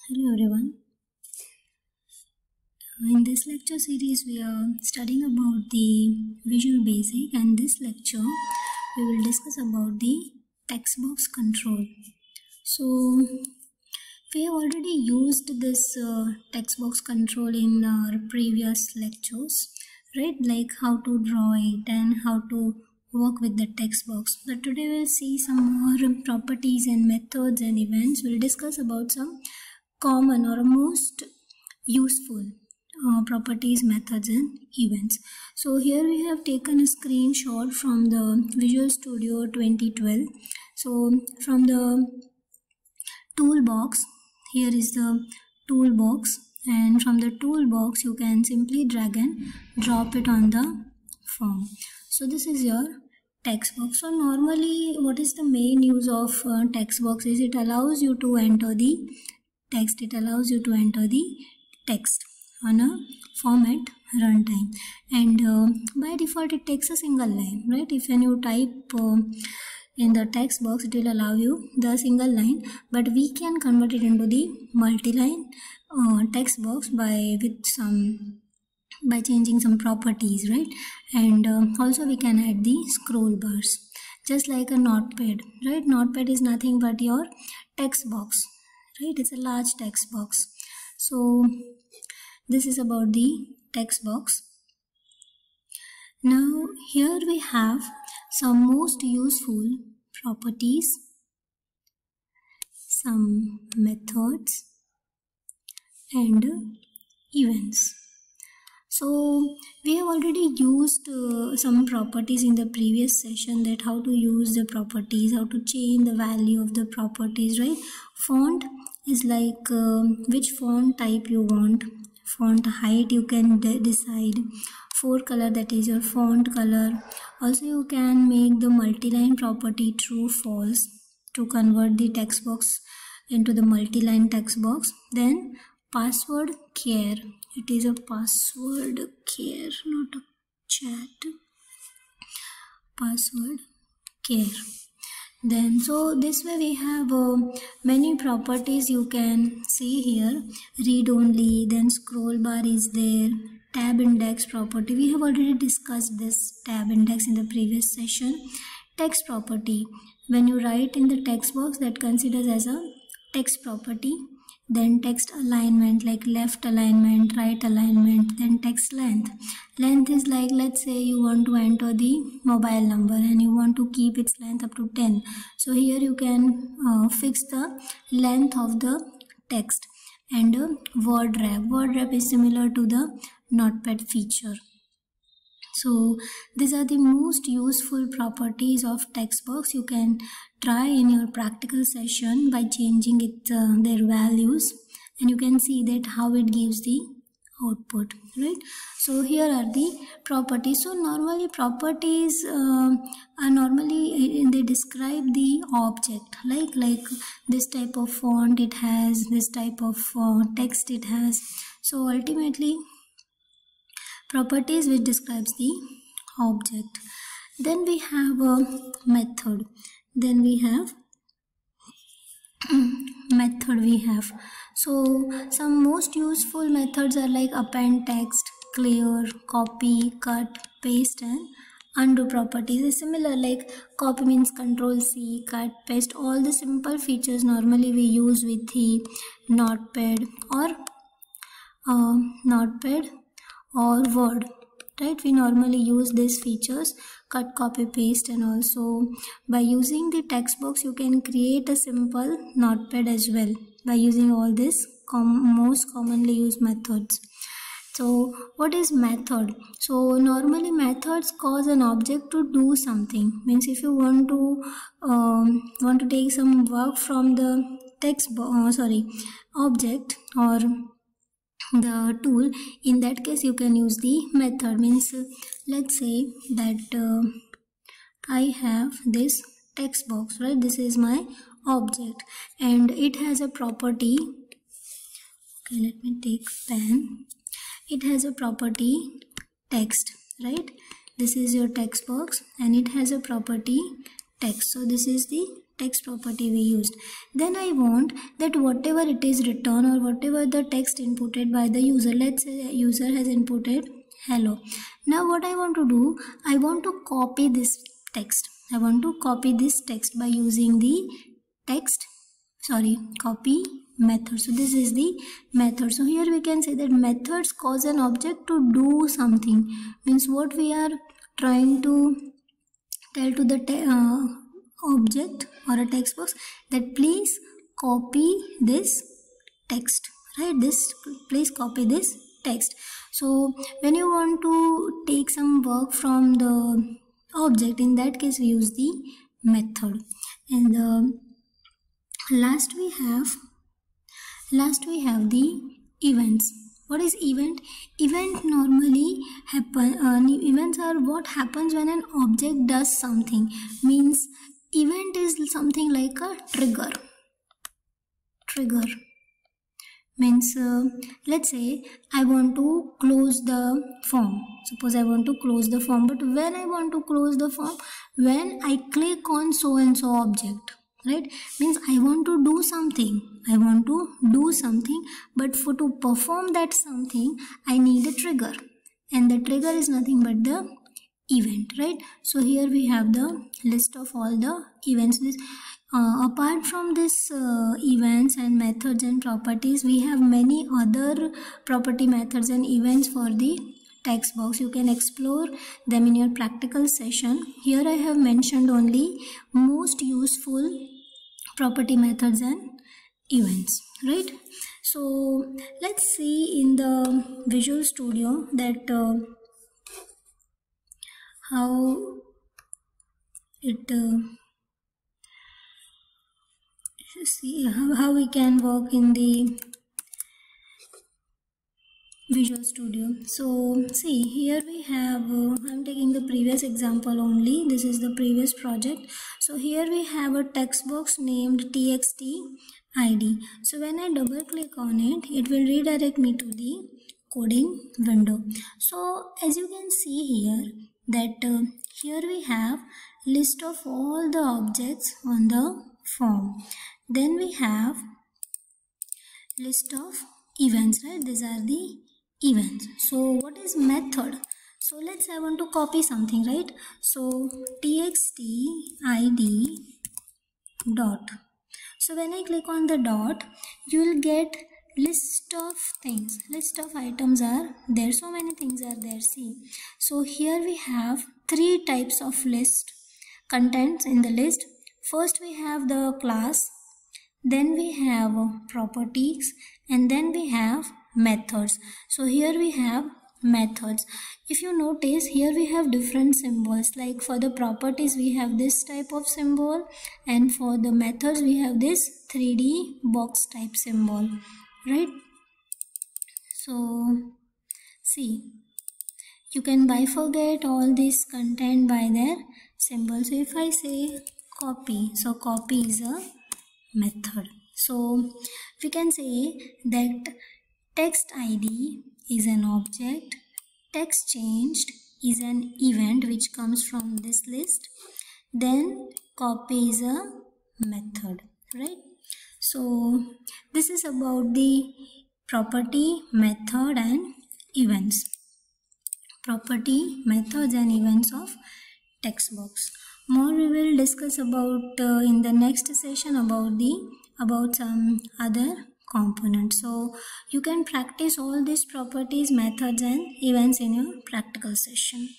Hello everyone. In this lecture series we are studying about the Visual Basic, and this lecture we will discuss about the text box control. So we have already used this text box control in our previous lectures, right? Like how to draw it and how to work with the text box. But today we'll see some more properties and methods and events. We'll discuss about some common or most useful properties, methods and events. So here we have taken a screenshot from the Visual Studio 2012. So from the toolbox, here is the toolbox, and from the toolbox you can simply drag and drop it on the form. So this is your text box. So normally what is the main use of text box is it allows you to enter the text. It allows you to enter the text on a form at runtime, and by default it takes a single line, right? If when you type in the text box, it will allow you the single line, but we can convert it into the multi-line text box by changing some properties, right? And also we can add the scroll bars, just like a notepad, right? Notepad is nothing but your text box, right? It's a large text box. So this is about the text box. Now here we have some most useful properties, some methods and events. So we have already used some properties in the previous session, that how to use the properties, how to change the value of the properties, right? Font is like which font type you want. Font height you can decide. Forecolor, that is your font color. Also you can make the multi-line property true false to convert the text box into the multi-line text box. Then password care, it is a password care, not a chat. Password care. Then so this way we have many properties you can see here. Read only, then scroll bar is there. Tab index property, we have already discussed this tab index in the previous session. Text property, when you write in the text box, that considers as a text property. Then text alignment, like left alignment, right alignment. Then text length. Length is like, let's say you want to enter the mobile number and you want to keep its length up to 10. So here you can fix the length of the text. And word wrap. Word wrap is similar to the notepad feature. So these are the most useful properties of text box. You can try in your practical session by changing it their values, and you can see that how it gives the output, right? So here are the properties. So normally properties are normally they describe the object, like this type of font it has, this type of text it has. So ultimately properties which describes the object. Then we have a method. Then we have method we have. So some most useful methods are like append text, clear, copy, cut, paste and undo properties. Is similar, like copy means control C, cut, paste, all the simple features normally we use with the notepad or Word, right? We normally use these features, cut, copy, paste, and also by using the text box you can create a simple notepad as well by using all these most commonly used methods. So what is method? So normally methods cause an object to do something. Means if you want to take some work from the object or the tool, in that case you can use the method. Means let's say that I have this text box, right? This is my object and it has a property. Okay, let me take pen. It has a property text, right? This is your text box and it has a property text. So this is the text property we used. Then I want that whatever it is written or whatever the text inputted by the user, let's say the user has inputted hello. Now what I want to do, I want to copy this text. I want to copy this text by using the copy method. So this is the method. So here we can say that methods cause an object to do something. Means what we are trying to tell to the object or a text box, that please copy this text, right? Please copy this text. So when you want to take some work from the object, in that case we use the method. And last we have the events. What is event? Event normally events are what happens when an object does something. Means event is something like a trigger. Means let's say I want to close the form. Suppose I want to close the form, but when I want to close the form, when I click on so and so object, right? Means I want to do something, but to perform that something I need a trigger, and the trigger is nothing but the event, right? So here we have the list of all the events. Apart from this events and methods and properties, we have many other property, methods and events for the text box. You can explore them in your practical session. Here I have mentioned only most useful property, methods and events, right? So let's see in the Visual Studio that how it see how we can work in the Visual Studio. So see, here we have I'm taking the previous example only. This is the previous project. So here we have a text box named txt id. So when I double click on it, it will redirect me to the coding window. So as you can see here that here we have list of all the objects on the form. Then we have list of events, right? These are the events. So what is method? So let's say I want to copy something, right? So txt id dot. So when I click on the dot, you will get list of things, list of items are there. So many things are there. See, so here we have 3 types of list contents in the list. First we have the class, then we have properties, and then we have methods. So here we have methods. If you notice, here we have different symbols. Like for the properties we have this type of symbol, and for the methods we have this 3D box type symbol, right? So see, you can bifurcate all this content by their symbols. So if I say copy, so copy is a method. So we can say that text id is an object, text changed is an event which comes from this list, then copy is a method, right? So this is about the property, method and events. Property, methods and events of text box. More we will discuss about in the next session about some other components. So you can practice all these properties, methods and events in your practical session.